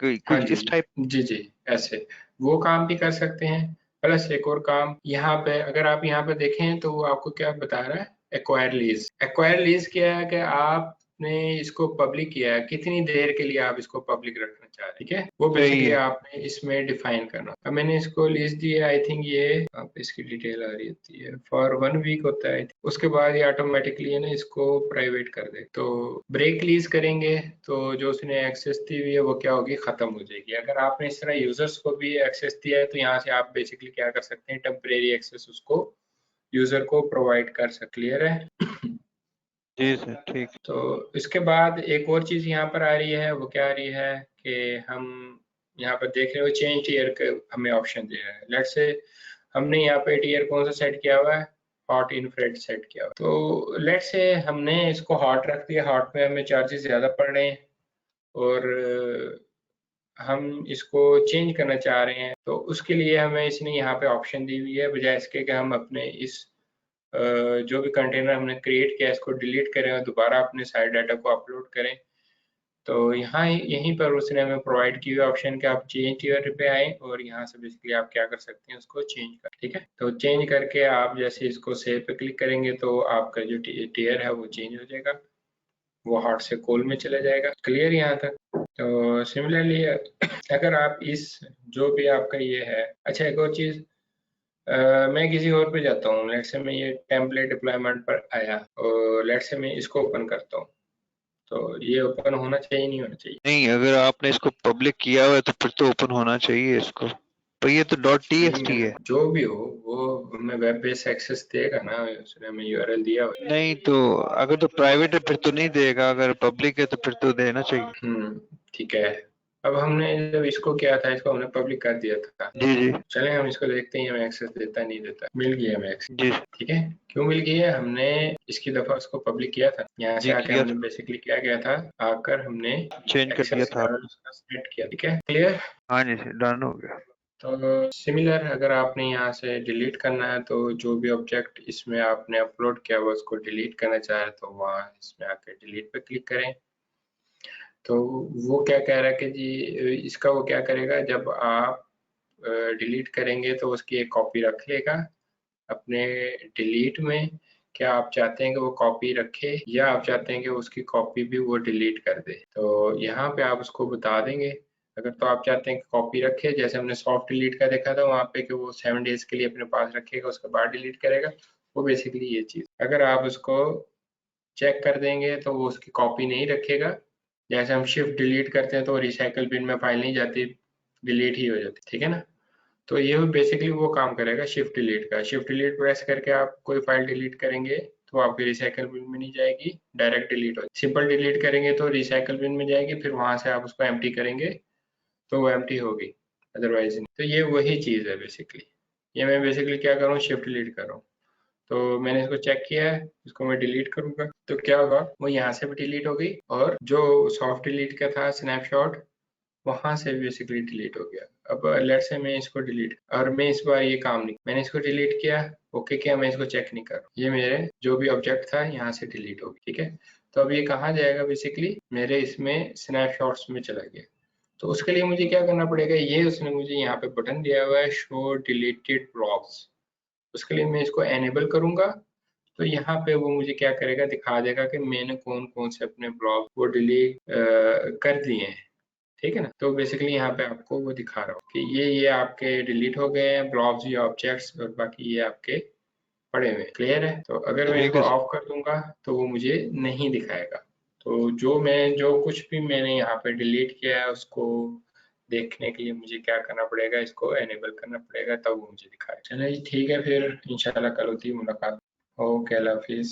A: हाँ
B: कुछ
A: जी
B: इस टाइप।
A: जी जी, ऐसे वो काम भी कर सकते हैं। प्लस एक और काम यहाँ पे अगर आप यहाँ पे देखें तो वो आपको क्या बता रहा है, एक्वायर लीज। एक्वायर लीज क्या है कि आपने इसको पब्लिक किया है, कितनी देर के लिए आप इसको पब्लिक रखना चाह रहे हैं, ठीक है। वो
B: सही
A: बेसिकली
B: है।
A: आपने इसमें डिफाइन करना। अब मैंने इसको लीज दी है, आई थिंक ये आप इसकी डिटेल आ रही होती है फॉर 1 वीक होता है। उसके बाद ये ऑटोमेटिकली है ना इसको प्राइवेट कर दे। तो ब्रेक लीज करेंगे तो जो उसने एक्सेस दी हुई है वो क्या होगी, खत्म हो जाएगी। अगर आपने इस तरह यूजर्स को भी एक्सेस दिया है तो यहाँ से आप बेसिकली क्या कर सकते हैं, टेम्परेरी एक्सेस उसको यूजर को प्रोवाइड कर सकते। क्लियर है।
B: जी सर ठीक।
A: तो इसके बाद एक और चीज यहाँ पर आ रही है, वो क्या आ रही है कि हम यहाँ पर देख रहे हो चेंज टीयर के हमें ऑप्शन दे रहा है। लेट्स से हमने यहाँ पे टीयर कौन सा सेट किया हुआ है, हॉट इन्फ्रारेड सेट किया हुआ। तो लेट्स से हमने इसको हॉट रख दिया, हॉट में हमें चार्जेस ज़्यादा पड़ रहे हैं और हम इसको चेंज करना चाह रहे हैं, तो उसके लिए हमें इसने यहाँ पे ऑप्शन दी हुई है, बजाय इसके कि हम अपने इस जो भी कंटेनर हमने क्रिएट किया इसको डिलीट करें और दोबारा अपने सारे डाटा को अपलोड करें। तो यहाँ यहीं पर उसने हमें प्रोवाइड की हुई ऑप्शन कि आप चेंज टियर पे आए और यहाँ से बेसिकली आप क्या कर सकते हैं, उसको चेंज कर, ठीक है। तो चेंज करके आप जैसे इसको सेव पे क्लिक करेंगे तो आपका जो टियर है वो चेंज हो जाएगा, वो हॉट से कोल्ड में चला जाएगा। क्लियर यहाँ तक? तो सिमिलरली अगर आप इस जो भी आपका ये है, अच्छा एक और चीज़, मैं किसी और पे जाता हूँ, लेट्स से मैं ये टेम्पलेट डिप्लॉयमेंट पर आया और लेट्स से मैं इसको ओपन करता हूँ, तो ये ओपन होना चाहिए नहीं होना चाहिए?
B: नहीं, अगर आपने इसको पब्लिक किया हुआ है तो फिर तो ओपन होना चाहिए इसको, पर ये तो .txt है।
A: जो भी हो वो हमें वेब बेस्ड एक्सेस देगा ना, उसने हमें यूआरएल दिया हुआ है।
B: नहीं तो अगर तो प्राइवेट है फिर तो नहीं देगा, अगर पब्लिक है तो फिर तो देना चाहिए।
A: ठीक है। अब हमने जब इसको किया था, इसको हमने पब्लिक कर दिया था,
B: जी जी
A: चले हम इसको देखते हैं हमें एक्सेस देता नहीं देता। मिल गया हमें एक्सेस,
B: जी
A: ठीक है। क्यों मिल गया? हमने इसकी दफा उसको पब्लिक किया था, यहाँ से
B: जी
A: आके
B: किया
A: हमने
B: था,
A: बेसिकली क्या किया था, आकर हमने
B: चेंज कर दिया
A: एक्सेस
B: था
A: लेवल
B: आपने।
A: उसका सेट किया, ठीक है। क्लियर?
B: हाँ जी डन हो गया।
A: तो सिमिलर अगर आपने यहाँ से डिलीट करना है, तो जो भी ऑब्जेक्ट इसमें आपने अपलोड किया हुआ उसको डिलीट करना चाहे तो वहाँ इसमें आकर डिलीट पे क्लिक करें। तो वो क्या कह रहा है कि जी इसका वो क्या करेगा, जब आप डिलीट करेंगे तो उसकी एक कॉपी रख लेगा अपने डिलीट में। क्या आप चाहते हैं कि वो कॉपी रखे या आप चाहते हैं कि उसकी कॉपी भी वो डिलीट कर दे? तो यहाँ पे आप उसको बता देंगे। अगर तो आप चाहते हैं कि कॉपी रखे, जैसे हमने सॉफ्ट डिलीट का देखा था वहाँ पे कि वो 7 डेज के लिए अपने पास रखेगा, उसके बाद डिलीट करेगा, वो बेसिकली ये चीज़। अगर आप उसको चेक कर देंगे तो वो उसकी कॉपी नहीं रखेगा, जैसे हम शिफ्ट डिलीट करते हैं तो रिसाइकल बिन में फाइल नहीं जाती, डिलीट ही हो जाती, ठीक है ना। तो ये बेसिकली वो काम करेगा शिफ्ट डिलीट का। शिफ्ट डिलीट प्रेस करके आप कोई फाइल डिलीट करेंगे तो आपकी रिसाइकल बिन में नहीं जाएगी, डायरेक्ट डिलीट हो। सिंपल डिलीट करेंगे तो रिसाइकल बिन में जाएगी, फिर वहां से आप उसको एम्प्टी करेंगे तो वो एम्प्टी होगी, अदरवाइज नहीं। तो ये वही चीज़ है बेसिकली। ये मैं बेसिकली क्या कर रहा हूँ, शिफ्ट डिलीट कर रहा हूँ। तो मैंने इसको चेक किया है, इसको मैं डिलीट करूंगा तो क्या होगा, वो यहाँ से भी डिलीट हो गई और जो सॉफ्ट डिलीट का था स्नैपशॉट वहां से बेसिकली डिलीट हो गया। अब लेट्स से मैं इसको डिलीट, और मैं इस बार ये काम नहीं, मैंने इसको डिलीट किया, ओके किया, मैं इसको चेक नहीं कर रहा, ये मेरे जो भी ऑब्जेक्ट था यहाँ से डिलीट हो गया, ठीक है। तो अब ये कहाँ जाएगा, बेसिकली मेरे इसमें स्नैपशॉट्स में चला गया। तो उसके लिए मुझे क्या करना पड़ेगा, ये उसने मुझे यहाँ पे बटन दिया हुआ है शो डिलीटेड ब्लॉक्स, उसके लिए मैं इसको एनेबल करूंगा। तो यहाँ पे वो मुझे क्या करेगा, दिखा देगा कि मैंने कौन कौन से अपने ब्लॉग वो डिलीट कर दिए हैं, ठीक है ना। तो बेसिकली यहाँ पे आपको वो दिखा रहा हूँ कि ये आपके डिलीट हो गए हैं ब्लॉग्स या ऑब्जेक्ट्स, और बाकी ये आपके पड़े हुए हैं। क्लियर है? तो अगर मैं
B: ठीक
A: इसको
B: है
A: ऑफ कर दूंगा तो वो मुझे नहीं दिखाएगा। तो जो कुछ भी मैंने यहाँ पे डिलीट किया है उसको देखने के लिए मुझे क्या करना पड़ेगा, इसको एनेबल करना पड़ेगा, तब वो मुझे दिखाएगा। चलिए ठीक है, फिर इंशाल्लाह कल होती है मुलाकात। ओके, अल्लाह हाफिज।